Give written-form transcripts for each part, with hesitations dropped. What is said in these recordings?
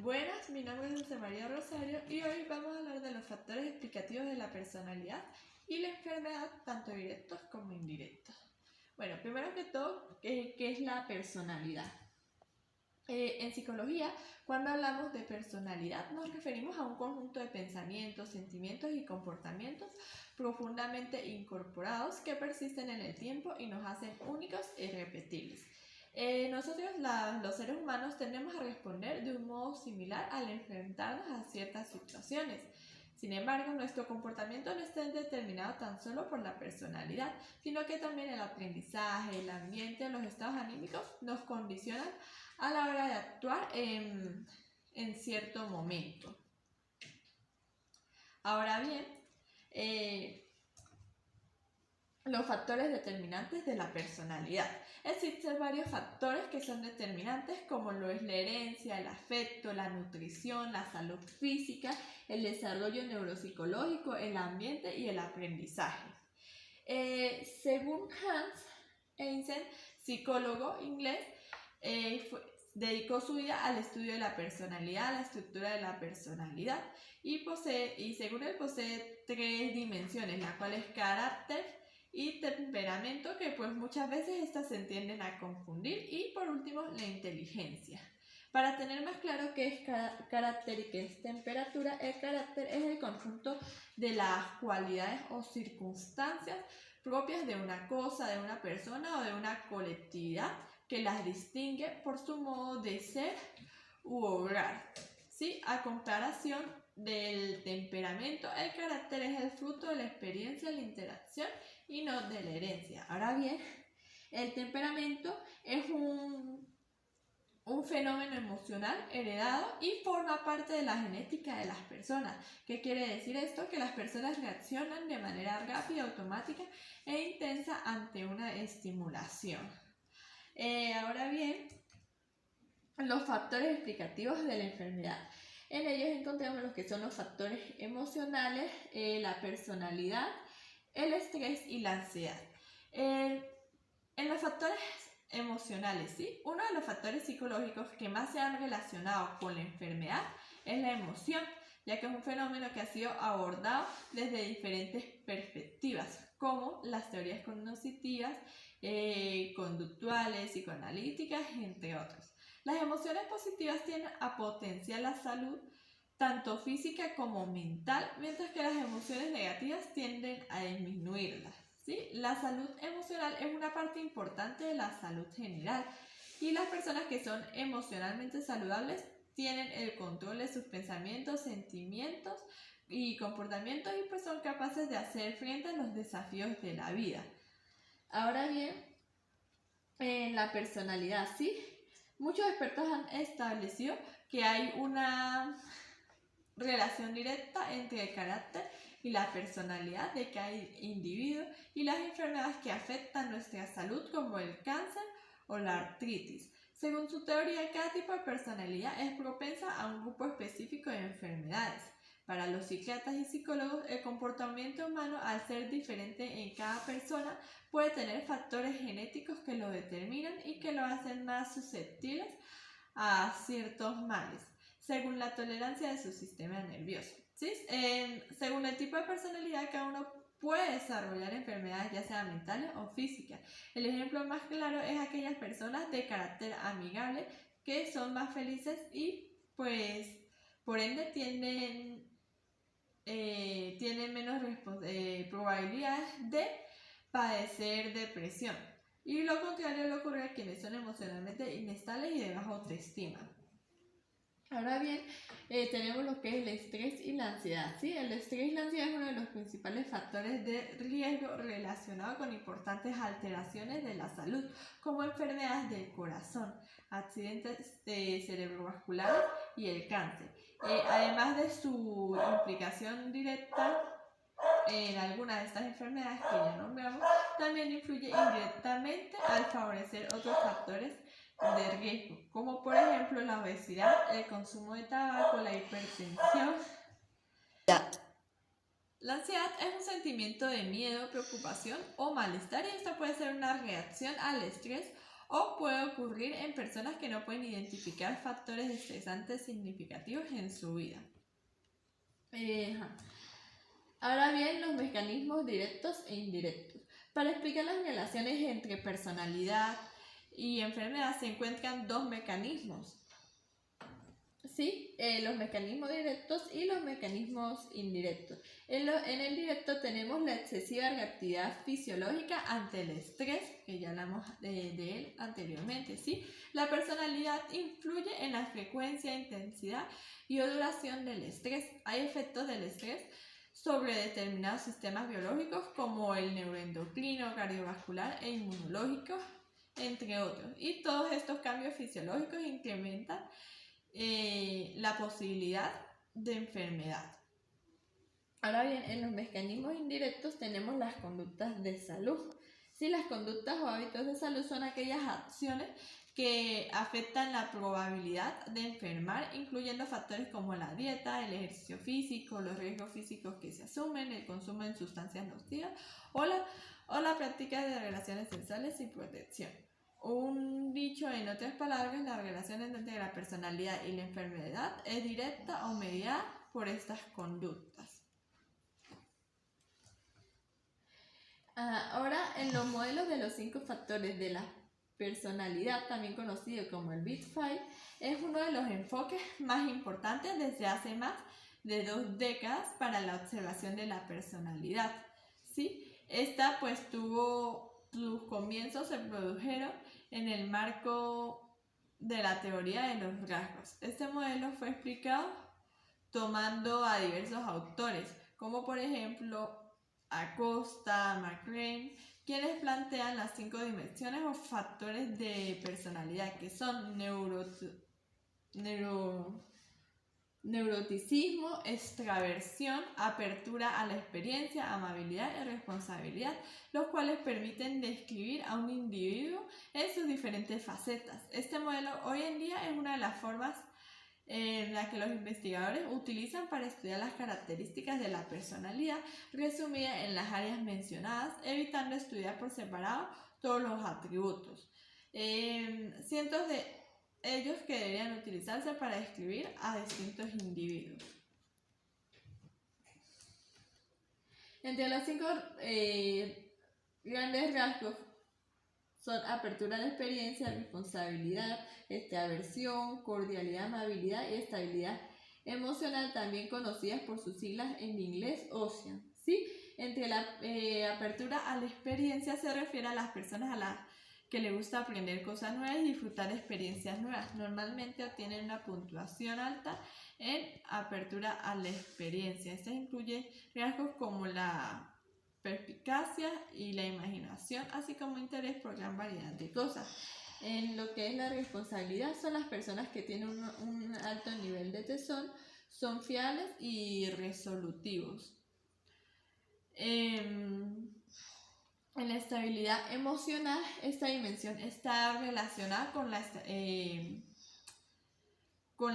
Buenas, mi nombre es Dulce María Rosario y hoy vamos a hablar de los factores explicativos de la personalidad y la enfermedad, tanto directos como indirectos. Bueno, primero que todo, ¿qué es la personalidad? En psicología, cuando hablamos de personalidad, nos referimos a un conjunto de pensamientos, sentimientos y comportamientos profundamente incorporados que persisten en el tiempo y nos hacen únicos e irrepetibles. Nosotros, los seres humanos, tendemos a responder de un modo similar al enfrentarnos a ciertas situaciones. Sin embargo, nuestro comportamiento no está determinado tan solo por la personalidad, sino que también el aprendizaje, el ambiente, los estados anímicos nos condicionan a la hora de actuar en cierto momento. Ahora bien, los factores determinantes de la personalidad. Existen varios factores que son determinantes, como lo es la herencia, el afecto, la nutrición, la salud física, el desarrollo neuropsicológico, el ambiente y el aprendizaje. Según Hans Eysenck, psicólogo inglés, dedicó su vida al estudio de la personalidad, a la estructura de la personalidad y según él posee 3 dimensiones, la cual es carácter y temperamento, que pues muchas veces estas se tienden a confundir, y por último la inteligencia. Para tener más claro qué es carácter y qué es temperatura, el carácter es el conjunto de las cualidades o circunstancias propias de una cosa, de una persona o de una colectividad que las distingue por su modo de ser u obrar. ¿Sí? A comparación del temperamento, el carácter es el fruto de la experiencia, la interacción y no de la herencia. Ahora bien, el temperamento es un fenómeno emocional heredado y forma parte de la genética de las personas. ¿Qué quiere decir esto? Que las personas reaccionan de manera rápida, automática e intensa ante una estimulación. Ahora bien, los factores explicativos de la enfermedad. En ellos encontramos lo que son los factores emocionales, la personalidad, el estrés y la ansiedad. En los factores emocionales, ¿sí? Uno de los factores psicológicos que más se han relacionado con la enfermedad es la emoción, ya que es un fenómeno que ha sido abordado desde diferentes perspectivas, como las teorías cognitivas, conductuales, psicoanalíticas, entre otros. Las emociones positivas tienden a potenciar la salud tanto física como mental, mientras que las emociones negativas tienden a disminuirla. ¿Sí? La salud emocional es una parte importante de la salud general, y las personas que son emocionalmente saludables tienen el control de sus pensamientos, sentimientos y comportamientos, y pues son capaces de hacer frente a los desafíos de la vida. Ahora bien, en la personalidad, ¿sí? Muchos expertos han establecido que hay una relación directa entre el carácter y la personalidad de cada individuo y las enfermedades que afectan nuestra salud, como el cáncer o la artritis. Según su teoría, cada tipo de personalidad es propensa a un grupo específico de enfermedades. Para los psiquiatras y psicólogos, el comportamiento humano, al ser diferente en cada persona, puede tener factores genéticos que lo determinan y que lo hacen más susceptibles a ciertos males, según la tolerancia de su sistema nervioso. ¿Sí? Según el tipo de personalidad, cada uno puede desarrollar enfermedades, ya sean mentales o físicas. El ejemplo más claro es aquellas personas de carácter amigable que son más felices y pues por ende tienen menos probabilidades de padecer depresión. Y lo contrario le ocurre a quienes son emocionalmente inestables y de baja autoestima. Ahora bien, tenemos lo que es el estrés y la ansiedad, ¿sí? El estrés y la ansiedad es uno de los principales factores de riesgo relacionado con importantes alteraciones de la salud, como enfermedades del corazón, accidentes cerebrovasculares y el cáncer. Además de su implicación directa en algunas de estas enfermedades que ya nombramos, también influye indirectamente al favorecer otros factores de riesgo, como por ejemplo la obesidad, el consumo de tabaco, la hipertensión. La ansiedad es un sentimiento de miedo, preocupación o malestar, y esta puede ser una reacción al estrés o puede ocurrir en personas que no pueden identificar factores estresantes significativos en su vida. Ahora bien, los mecanismos directos e indirectos. Para explicar las relaciones entre personalidad y enfermedad se encuentran dos mecanismos. ¿Sí? Los mecanismos directos y los mecanismos indirectos. En el directo tenemos la excesiva reactividad fisiológica ante el estrés, que ya hablamos de él anteriormente. ¿Sí? La personalidad influye en la frecuencia, intensidad y duración del estrés. Hay efectos del estrés sobre determinados sistemas biológicos como el neuroendocrino, cardiovascular e inmunológico, entre otros. Y todos estos cambios fisiológicos incrementan la posibilidad de enfermedad. Ahora bien, en los mecanismos indirectos tenemos las conductas de salud. ¿Sí? Las conductas o hábitos de salud son aquellas acciones que afectan la probabilidad de enfermar, incluyendo factores como la dieta, el ejercicio físico, los riesgos físicos que se asumen, el consumo de sustancias nocivas o la práctica de relaciones sexuales sin protección. Un dicho, en otras palabras, la relación entre la personalidad y la enfermedad es directa o mediada por estas conductas. Ahora, en los modelos de los 5 factores de la personalidad, también conocido como el Big Five, es uno de los enfoques más importantes desde hace más de 2 décadas para la observación de la personalidad. ¿Sí? Esta pues sus comienzos se produjeron en el marco de la teoría de los rasgos. Este modelo fue explicado tomando a diversos autores, como por ejemplo Acosta, McLean, quienes plantean las 5 dimensiones o factores de personalidad, que son neuroticismo, extraversión, apertura a la experiencia, amabilidad y responsabilidad, los cuales permiten describir a un individuo en sus diferentes facetas. Este modelo hoy en día es una de las formas en la que los investigadores utilizan para estudiar las características de la personalidad resumida en las áreas mencionadas, evitando estudiar por separado todos los atributos. Cientos de ellos que deberían utilizarse para describir a distintos individuos. Entre los 5 grandes rasgos son apertura a la experiencia, responsabilidad, extraversión, cordialidad, amabilidad y estabilidad emocional, también conocidas por sus siglas en inglés OCEAN. ¿Sí? Entre la apertura a la experiencia se refiere a las personas a las que les gusta aprender cosas nuevas y disfrutar de experiencias nuevas. Normalmente obtienen una puntuación alta en apertura a la experiencia. Esto incluye rasgos como la perspicacia y la imaginación, así como interés por gran variedad de cosas. En lo que es la responsabilidad, son las personas que tienen un alto nivel de tesón, son fiables y resolutivos. En la estabilidad emocional, esta dimensión está relacionada con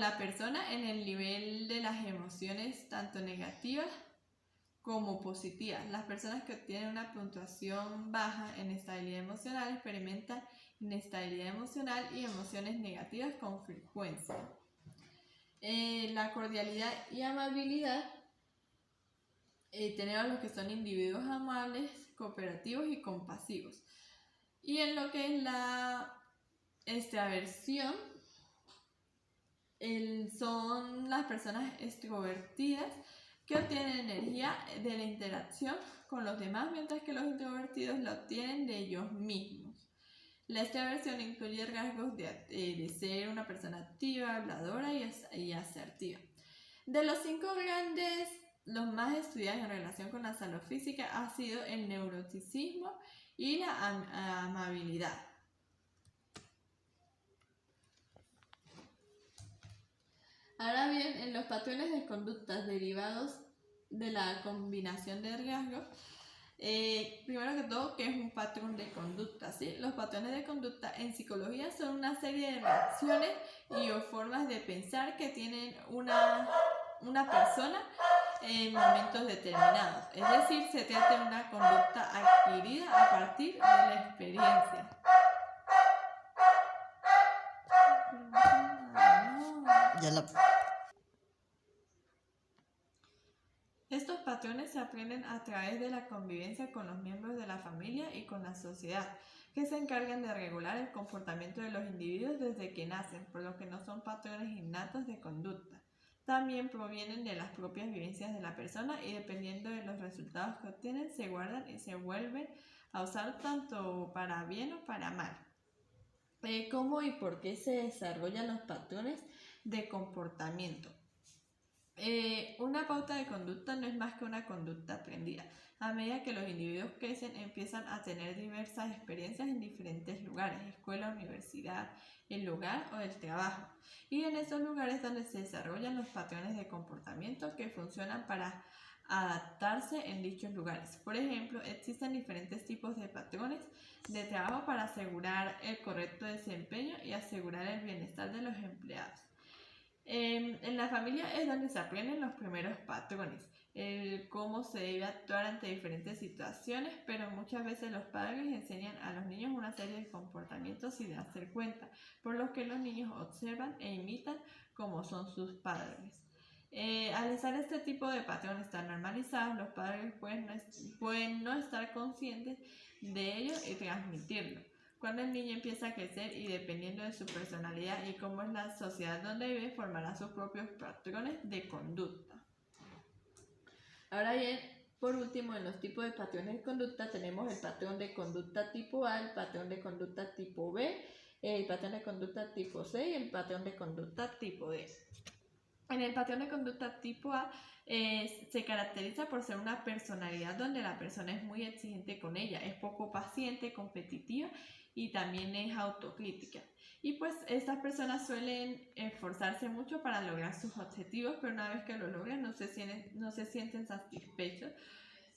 la persona en el nivel de las emociones tanto negativas como positivas. Las personas que obtienen una puntuación baja en estabilidad emocional experimentan inestabilidad emocional y emociones negativas con frecuencia. La cordialidad y amabilidad, tenemos los que son individuos amables, cooperativos y compasivos. Y en lo que es la extraversión, son las personas extrovertidas que obtienen energía de la interacción con los demás, mientras que los introvertidos la obtienen de ellos mismos. La extraversión incluye rasgos de ser una persona activa, habladora y asertiva. De los 5 grandes, los más estudiados en relación con la salud física ha sido el neuroticismo y la amabilidad. Ahora bien, en los patrones de conductas derivados de la combinación de rasgos, primero que todo, ¿qué es un patrón de conducta? ¿Sí? Los patrones de conducta en psicología son una serie de reacciones y o formas de pensar que tienen una persona en momentos determinados. Es decir, se trata de una conducta adquirida a partir de la experiencia. Estos patrones se aprenden a través de la convivencia con los miembros de la familia y con la sociedad, que se encargan de regular el comportamiento de los individuos desde que nacen, por lo que no son patrones innatos de conducta. También provienen de las propias vivencias de la persona y dependiendo de los resultados que obtienen, se guardan y se vuelven a usar tanto para bien o para mal. ¿Cómo y por qué se desarrollan los patrones de comportamiento? Una pauta de conducta no es más que una conducta aprendida. A medida que los individuos crecen, empiezan a tener diversas experiencias en diferentes lugares, escuela, universidad, el hogar o el trabajo. Y en esos lugares donde se desarrollan los patrones de comportamiento que funcionan para adaptarse en dichos lugares. Por ejemplo, existen diferentes tipos de patrones de trabajo para asegurar el correcto desempeño y asegurar el bienestar de los empleados. En la familia es donde se aprenden los primeros patrones, cómo se debe actuar ante diferentes situaciones, pero muchas veces los padres enseñan a los niños una serie de comportamientos sin darse cuenta, por lo que los niños observan e imitan como son sus padres. Al estar este tipo de patrones tan normalizados, los padres pueden no estar conscientes de ello y transmitirlo. Cuando el niño empieza a crecer y dependiendo de su personalidad y cómo es la sociedad donde vive, formará sus propios patrones de conducta. Ahora bien, por último, en los tipos de patrones de conducta tenemos el patrón de conducta tipo A, el patrón de conducta tipo B, el patrón de conducta tipo C y el patrón de conducta tipo D. En el patrón de conducta tipo A se caracteriza por ser una personalidad donde la persona es muy exigente con ella, es poco paciente, competitiva y también es autocrítica. Y pues estas personas suelen esforzarse mucho para lograr sus objetivos, pero una vez que lo logran no se sienten satisfechos,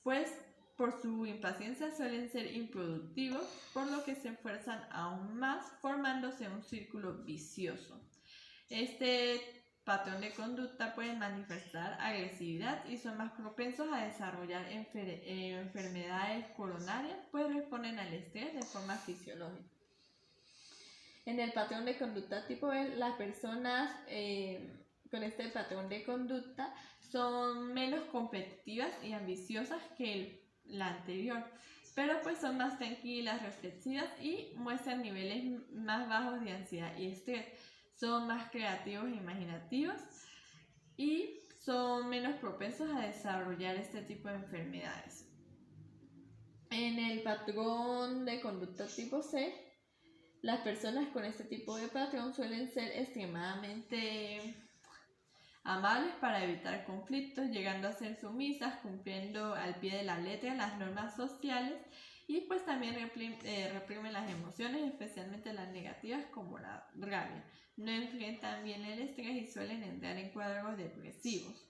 pues por su impaciencia suelen ser improductivos, por lo que se esfuerzan aún más, formándose un círculo vicioso. Este patrón de conducta puede manifestar agresividad y son más propensos a desarrollar enfermedades coronarias, pues responden al estrés de forma fisiológica. En el patrón de conducta tipo B, las personas con este patrón de conducta son menos competitivas y ambiciosas que la anterior, pero pues son más tranquilas, reflexivas y muestran niveles más bajos de ansiedad y estrés. Son más creativos e imaginativos y son menos propensos a desarrollar este tipo de enfermedades. En el patrón de conducta tipo C, las personas con este tipo de patrón suelen ser extremadamente amables para evitar conflictos, llegando a ser sumisas, cumpliendo al pie de la letra las normas sociales y pues también reprimen las emociones, especialmente las negativas como la rabia. No enfrentan bien el estrés y suelen entrar en cuadros depresivos.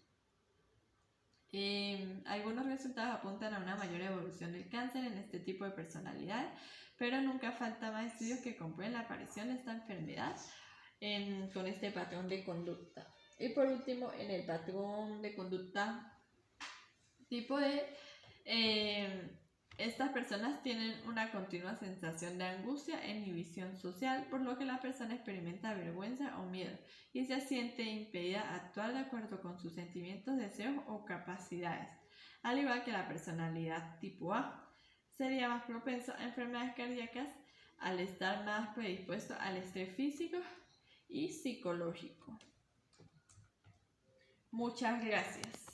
Algunos resultados apuntan a una mayor evolución del cáncer en este tipo de personalidad, pero nunca falta más estudios que comprueben la aparición de esta enfermedad con este patrón de conducta. Y por último, en el patrón de conducta tipo D, estas personas tienen una continua sensación de angustia e inhibición social, por lo que la persona experimenta vergüenza o miedo y se siente impedida a actuar de acuerdo con sus sentimientos, deseos o capacidades. Al igual que la personalidad tipo A, sería más propenso a enfermedades cardíacas al estar más predispuesto al estrés físico y psicológico. Muchas gracias.